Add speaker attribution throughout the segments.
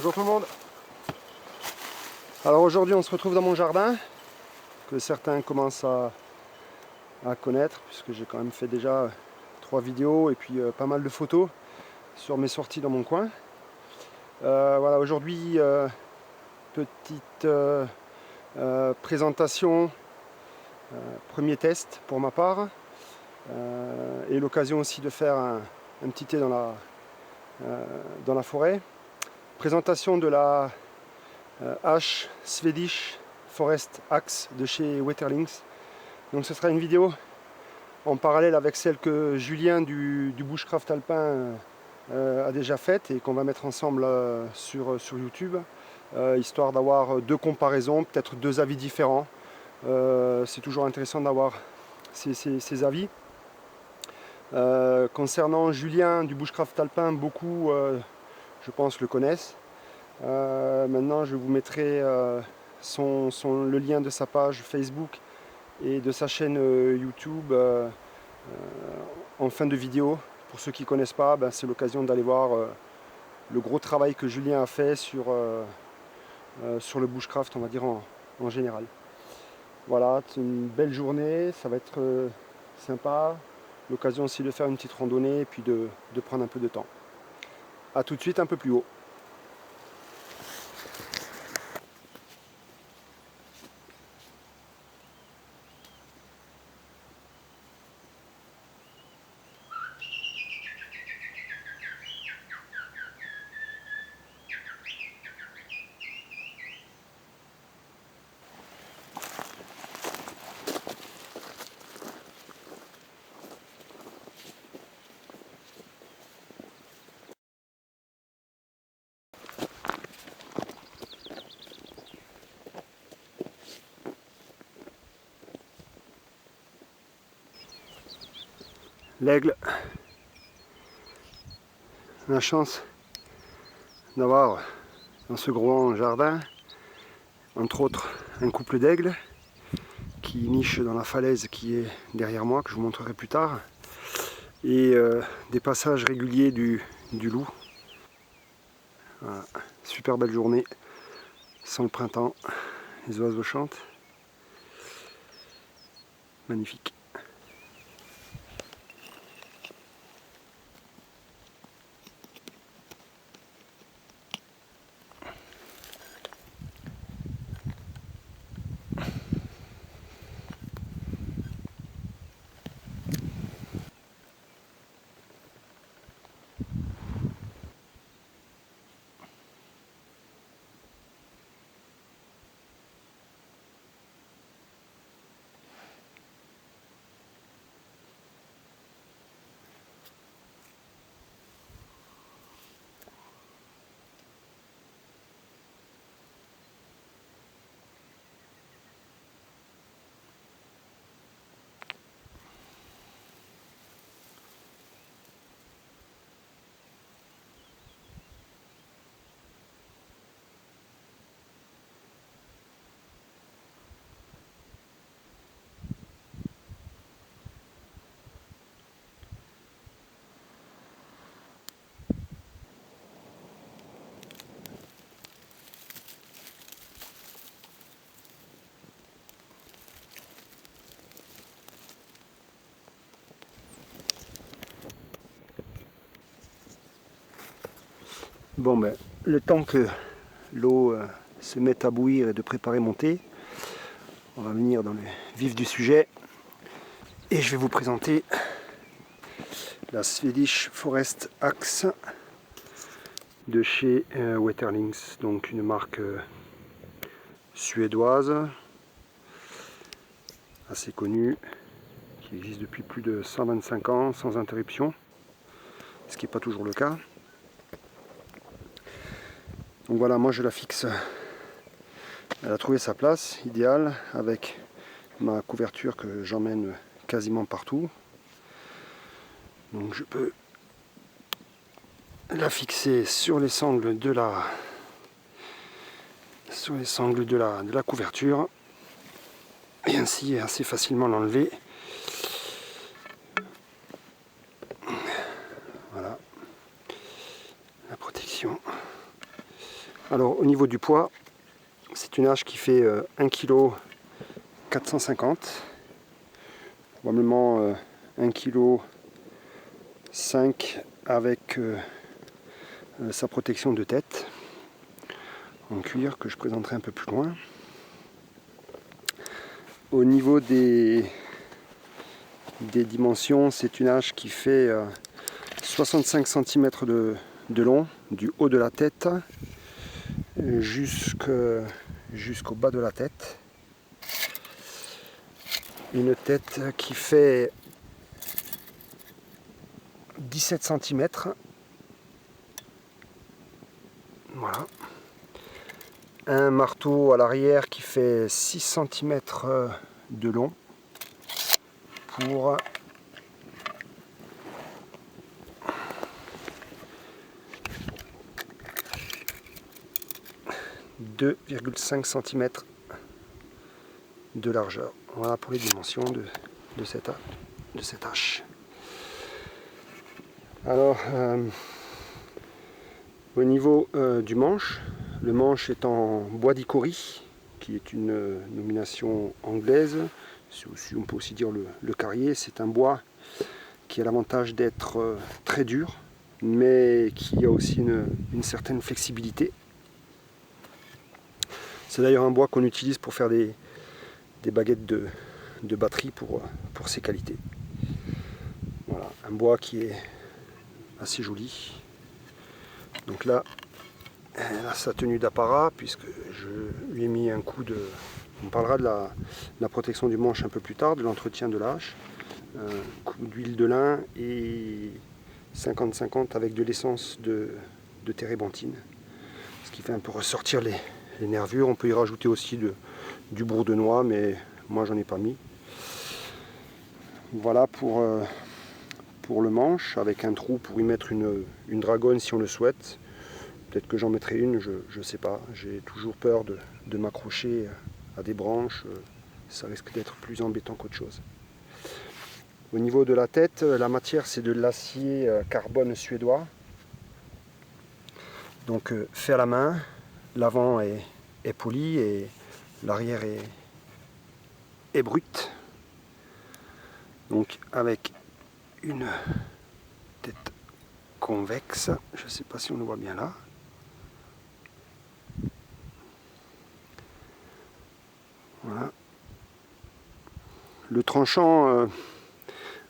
Speaker 1: Bonjour tout le monde. Alors aujourd'hui on se retrouve dans mon jardin, que certains commencent à connaître, puisque j'ai quand même fait déjà 3 vidéos et puis pas mal de photos sur mes sorties dans mon coin. Voilà, aujourd'hui petite présentation, premier test pour ma part, et l'occasion aussi de faire un petit thé dans la forêt. Présentation de la Ash Swedish Forest Axe de chez Waterlings. Donc ce sera une vidéo en parallèle avec celle que Julien du Bushcraft Alpin a déjà faite et qu'on va mettre ensemble sur YouTube, histoire d'avoir 2 comparaisons, peut-être 2 avis différents. C'est toujours intéressant d'avoir ces avis. Concernant Julien du Bushcraft Alpin, beaucoup je pense le connaissent. Maintenant je vous mettrai le lien de sa page Facebook et de sa chaîne YouTube en fin de vidéo. Pour ceux qui ne connaissent pas, c'est l'occasion d'aller voir le gros travail que Julien a fait sur le bushcraft, on va dire en général. Voilà, c'est une belle journée, ça va être sympa. L'occasion aussi de faire une petite randonnée et puis de prendre un peu de temps. A tout de suite un peu plus haut. L'aigle, la chance d'avoir dans ce grand jardin, entre autres, un couple d'aigles qui niche dans la falaise qui est derrière moi, que je vous montrerai plus tard, et des passages réguliers du loup. Voilà. Super belle journée, sans le printemps, les oiseaux chantent, magnifique. Bon le temps que l'eau se mette à bouillir et de préparer mon thé, on va venir dans le vif du sujet et je vais vous présenter la Swedish Forest Axe de chez Waterlings, donc une marque suédoise assez connue qui existe depuis plus de 125 ans sans interruption, ce qui n'est pas toujours le cas. Donc voilà, moi je la fixe, elle a trouvé sa place idéale avec ma couverture que j'emmène quasiment partout. Donc je peux la fixer sur les sangles de la couverture et ainsi assez facilement l'enlever. Voilà, la protection Alors au niveau du poids, c'est une hache qui fait 1 kg 450, probablement 1 kg 5 avec sa protection de tête en cuir que je présenterai un peu plus loin. Au niveau des dimensions, c'est une hache qui fait 65 cm de long, du haut de la tête jusqu'au bas de la tête. Une tête qui fait 17 cm. Voilà. Un marteau à l'arrière qui fait 6 cm de long pour 2,5 cm de largeur. Voilà pour les dimensions de cette hache. Alors, au niveau du manche, le manche est en bois d'Icori, qui est une nomination anglaise. On peut aussi dire le carrier. C'est un bois qui a l'avantage d'être très dur, mais qui a aussi une certaine flexibilité. C'est d'ailleurs un bois qu'on utilise pour faire des baguettes de batterie pour ses qualités. Voilà, un bois qui est assez joli. Donc là, elle a sa tenue d'apparat, puisque je lui ai mis un coup de... On parlera de la protection du manche un peu plus tard, de l'entretien de la hache. Un coup d'huile de lin et 50-50 avec de l'essence de térébenthine. Ce qui fait un peu ressortir les nervures. On peut y rajouter aussi du bourre de noix, mais moi j'en ai pas mis. Voilà pour le manche, avec un trou pour y mettre une dragonne si on le souhaite. Peut-être que j'en mettrai une, je ne sais pas. J'ai toujours peur de m'accrocher à des branches. Ça risque d'être plus embêtant qu'autre chose. Au niveau de la tête, la matière c'est de l'acier carbone suédois. Donc fait à la main. L'avant est poli et l'arrière est brut. Donc avec une tête convexe, je ne sais pas si on le voit bien là. Voilà. Le tranchant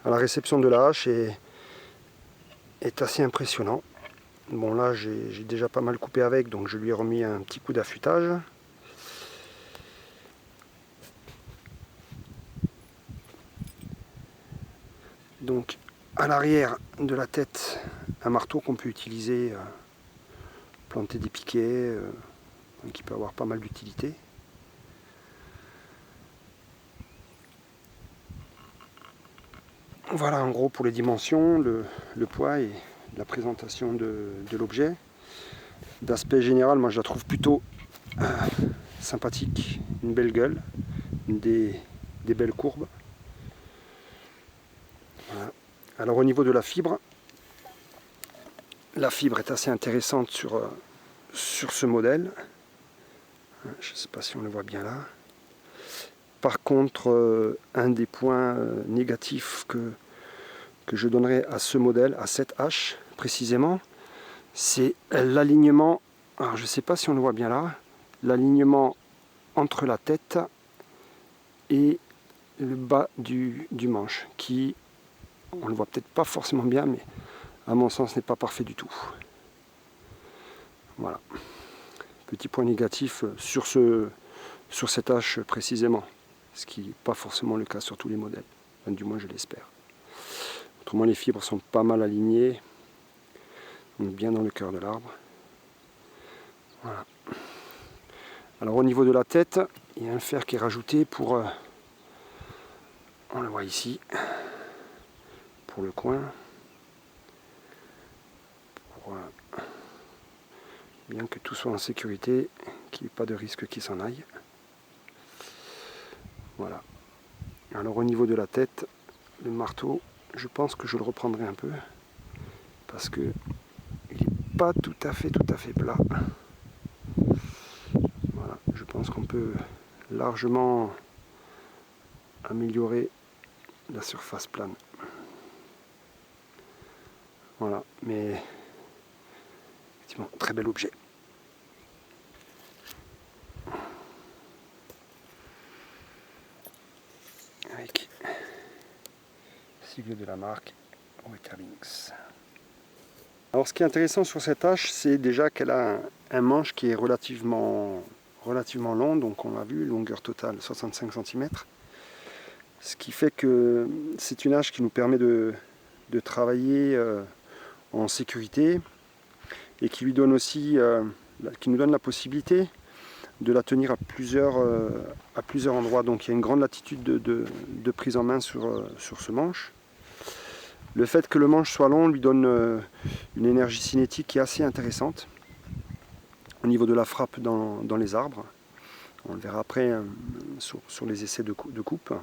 Speaker 1: à la réception de la hache est assez impressionnant. Bon là j'ai déjà pas mal coupé avec, donc je lui ai remis un petit coup d'affûtage. Donc à l'arrière de la tête, un marteau qu'on peut utiliser, planter des piquets, qui peut avoir pas mal d'utilité. Voilà en gros pour les dimensions, le poids et la présentation de l'objet. D'aspect général, moi je la trouve plutôt sympathique, une belle gueule, des belles courbes. Voilà. Alors au niveau de la fibre est assez intéressante sur ce modèle. Je ne sais pas si on le voit bien là. Par contre, un des points négatifs que je donnerais à ce modèle, à cette hache précisément, c'est l'alignement, alors je ne sais pas si on le voit bien là, l'alignement entre la tête et le bas du manche, qui, on le voit peut-être pas forcément bien, mais à mon sens n'est pas parfait du tout. Voilà. Petit point négatif sur cette hache précisément, ce qui n'est pas forcément le cas sur tous les modèles, enfin, du moins je l'espère. Autrement les fibres sont pas mal alignées, on est bien dans le cœur de l'arbre. Voilà. Alors au niveau de la tête, il y a un fer qui est rajouté pour, on le voit ici, pour le coin, pour bien que tout soit en sécurité, qu'il n'y ait pas de risque qu'il s'en aille. Voilà. Alors au niveau de la tête, le marteau, je pense que je le reprendrai un peu, parce que il n'est pas tout à fait plat. pense qu'on peut largement améliorer la surface plane. Voilà, mais effectivement, très bel objet. Avec sigle de la marque Waterlinks. Alors ce qui est intéressant sur cette hache, c'est déjà qu'elle a un manche qui est relativement long, donc on l'a vu, longueur totale 65 cm. Ce qui fait que c'est une hache qui nous permet de travailler en sécurité et qui lui donne aussi, qui nous donne la possibilité de la tenir à plusieurs endroits. Donc il y a une grande latitude de prise en main sur ce manche. Le fait que le manche soit long lui donne une énergie cinétique qui est assez intéressante au niveau de la frappe dans les arbres. On le verra après sur les essais de coupe.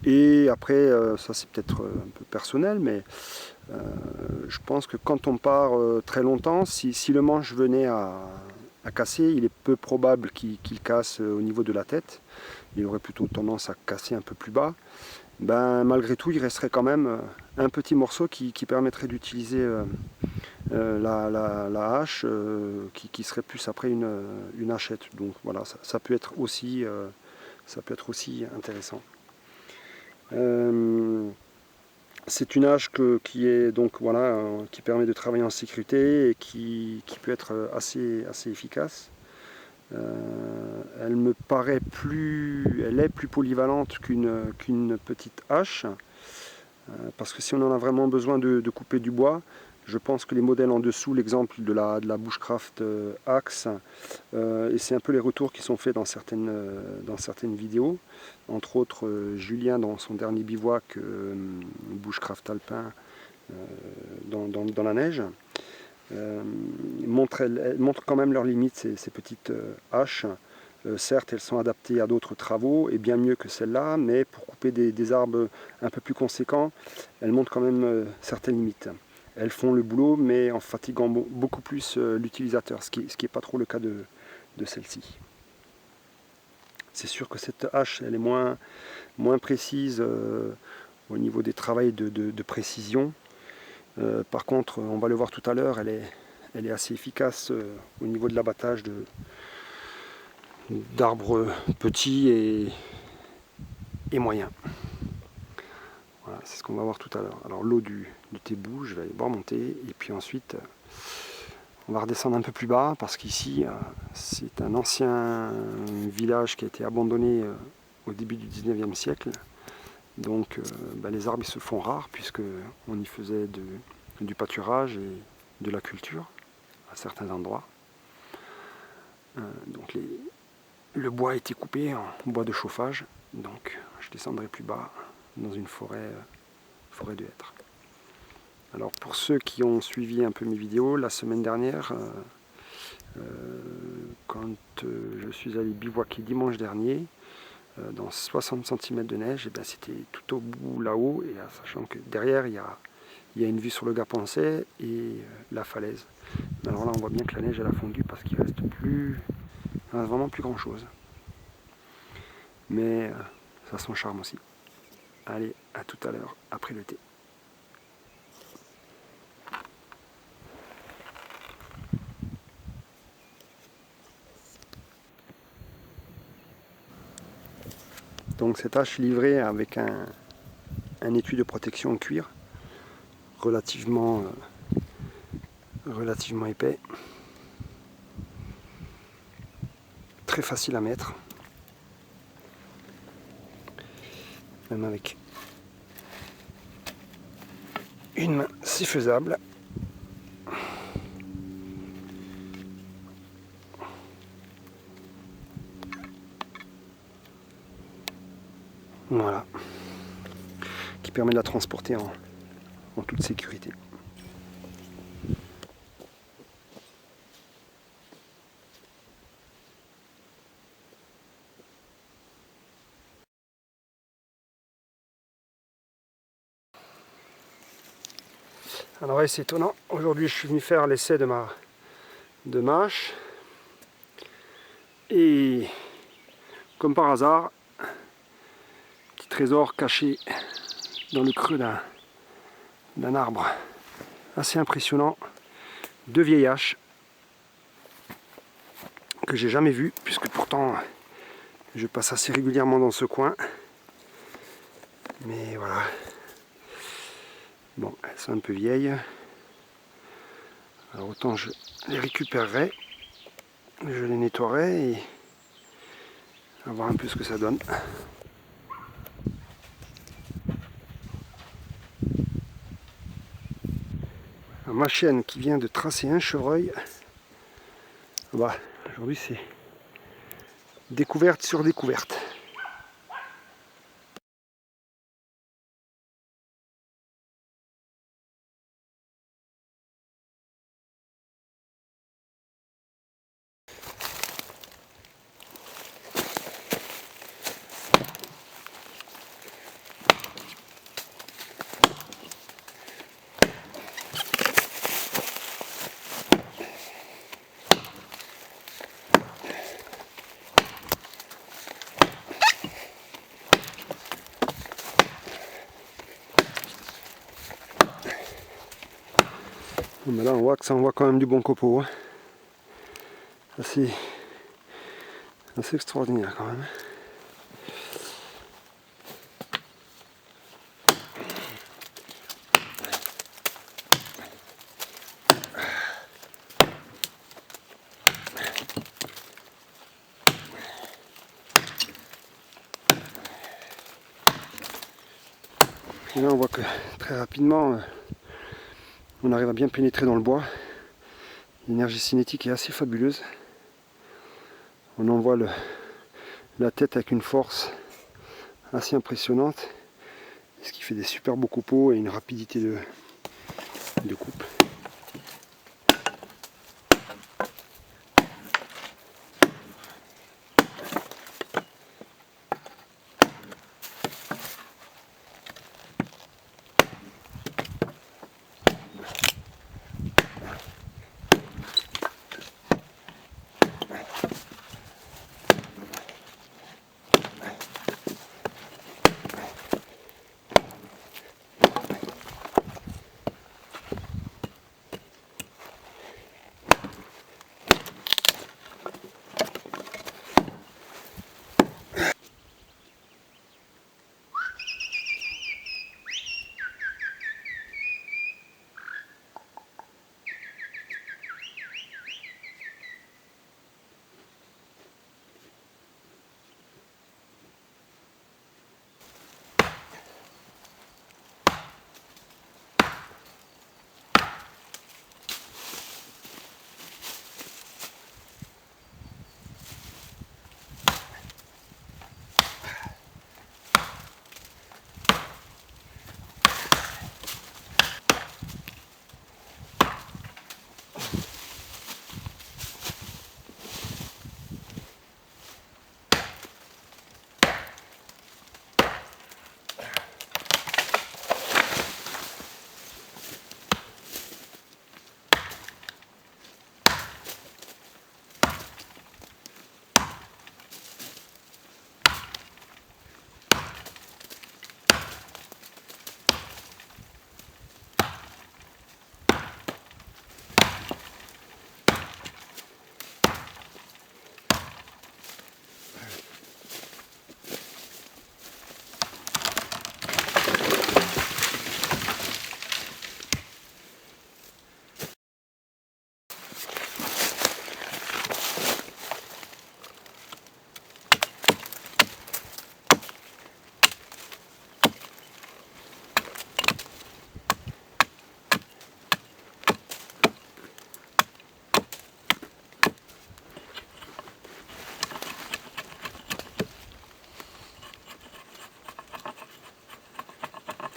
Speaker 1: Et après, ça c'est peut-être un peu personnel, mais je pense que quand on part très longtemps, si le manche venait à casser, il est peu probable qu'il casse au niveau de la tête. Il aurait plutôt tendance à casser un peu plus bas. Ben, malgré tout, il resterait quand même un petit morceau qui permettrait d'utiliser la hache, qui serait plus après une hachette. Donc voilà, ça peut être aussi intéressant. C'est une hache qui est donc voilà, qui permet de travailler en sécurité et qui peut être assez efficace. Elle me paraît elle est plus polyvalente qu'une petite hache, parce que si on en a vraiment besoin de couper du bois, je pense que les modèles en dessous, l'exemple de la Bushcraft Axe, et c'est un peu les retours qui sont faits dans certaines vidéos, entre autres Julien dans son dernier bivouac Bushcraft alpin dans la neige. Elles montrent quand même leurs limites, ces petites haches. Certes, elles sont adaptées à d'autres travaux et bien mieux que celles-là, mais pour couper des arbres un peu plus conséquents, elles montrent quand même certaines limites. Elles font le boulot, mais en fatiguant beaucoup plus l'utilisateur, ce qui n'est pas trop le cas de celle-ci. C'est sûr que cette hache, elle est moins précise au niveau des travaux de précision. Par contre, on va le voir tout à l'heure, elle est assez efficace au niveau de l'abattage d'arbres petits et moyens. Voilà, c'est ce qu'on va voir tout à l'heure. Alors l'eau du Tébou, je vais aller voir monter, et puis ensuite on va redescendre un peu plus bas, parce qu'ici c'est un ancien village qui a été abandonné au début du 19e siècle. Donc les arbres ils se font rares, puisque on y faisait du pâturage et de la culture à certains endroits. Donc le bois a été coupé en bois de chauffage, donc je descendrai plus bas dans une forêt de hêtres. Alors pour ceux qui ont suivi un peu mes vidéos, la semaine dernière, quand je suis allé bivouaquer dimanche dernier, dans 60 cm de neige, et c'était tout au bout là-haut, et sachant que derrière il y a une vue sur le Gapençais et la falaise. Alors là on voit bien que la neige elle a fondu, parce qu'il reste vraiment plus grand chose. Mais ça a son charme aussi. Allez, à tout à l'heure, après le thé. Donc cette hache livrée avec un étui de protection en cuir relativement épais, très facile à mettre, même avec une main c'est faisable. Voilà, qui permet de la transporter en toute sécurité. Alors ouais, c'est étonnant, aujourd'hui je suis venu faire l'essai de ma hache. Et comme par hasard, petit trésor caché dans le creux d'un arbre. Assez impressionnant. 2 vieilles haches que j'ai jamais vues, puisque pourtant je passe assez régulièrement dans ce coin. Mais voilà. Bon, elles sont un peu vieilles. Alors autant je les récupérerai, je les nettoierai et on va voir un peu ce que ça donne. Alors, ma chienne qui vient de tracer un chevreuil. Bah, aujourd'hui c'est découverte sur découverte. Bon, ben là on voit que ça envoie quand même du bon copeau. Hein. Assez extraordinaire quand même. Et là on voit que très rapidement on arrive à bien pénétrer dans le bois. L'énergie cinétique est assez fabuleuse. On envoie la tête avec une force assez impressionnante, ce qui fait des super beaux copeaux et une rapidité de coupe.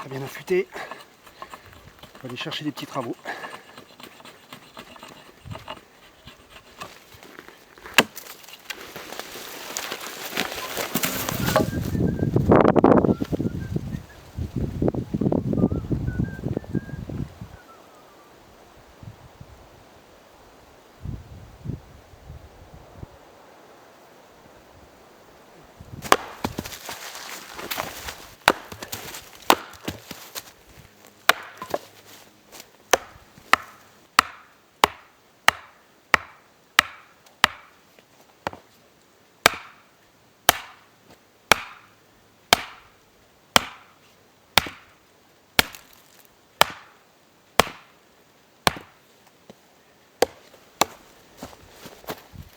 Speaker 1: Très bien affûté. On va aller chercher des petits travaux.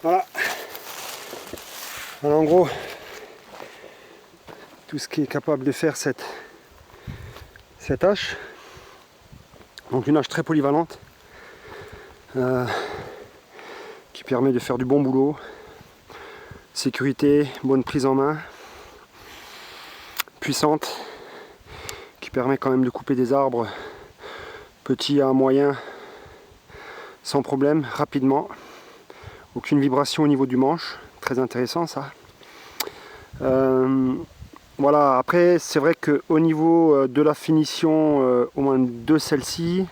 Speaker 1: Voilà. Alors en gros, tout ce qui est capable de faire cette hache. Donc une hache très polyvalente qui permet de faire du bon boulot. Sécurité, bonne prise en main, puissante, qui permet quand même de couper des arbres petits à moyens sans problème, rapidement. Aucune vibration au niveau du manche, très intéressant ça. Voilà, après c'est vrai qu'au niveau de la finition, au moins de celle-ci,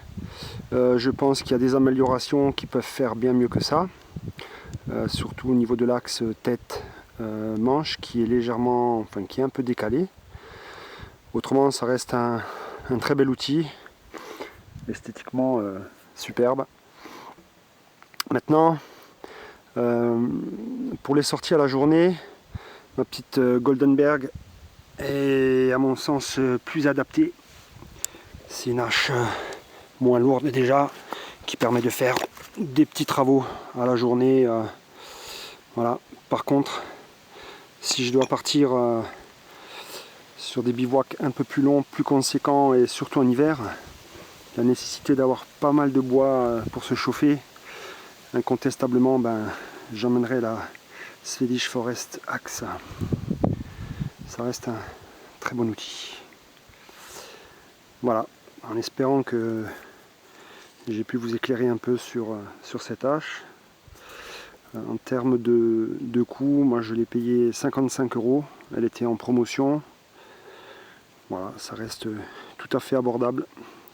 Speaker 1: je pense qu'il y a des améliorations qui peuvent faire bien mieux que ça. Surtout au niveau de l'axe tête-manche qui est légèrement, enfin qui est un peu décalé. Autrement ça reste un très bel outil, esthétiquement superbe. Maintenant, pour les sorties à la journée, ma petite Goldenberg est à mon sens plus adaptée. C'est une hache moins lourde déjà, qui permet de faire des petits travaux à la journée. Voilà. Par contre, si je dois partir sur des bivouacs un peu plus longs, plus conséquents et surtout en hiver, la nécessité d'avoir pas mal de bois pour se chauffer, incontestablement, j'emmènerai la Swedish Forest Axe. Ça reste un très bon outil. Voilà, en espérant que j'ai pu vous éclairer un peu sur cette hache. En termes de coût, moi je l'ai payé 55 €. Elle était en promotion. Voilà, ça reste tout à fait abordable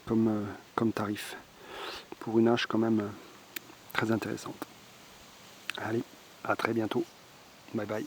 Speaker 1: comme tarif pour une hache quand même très intéressante. Allez, à très bientôt. Bye bye.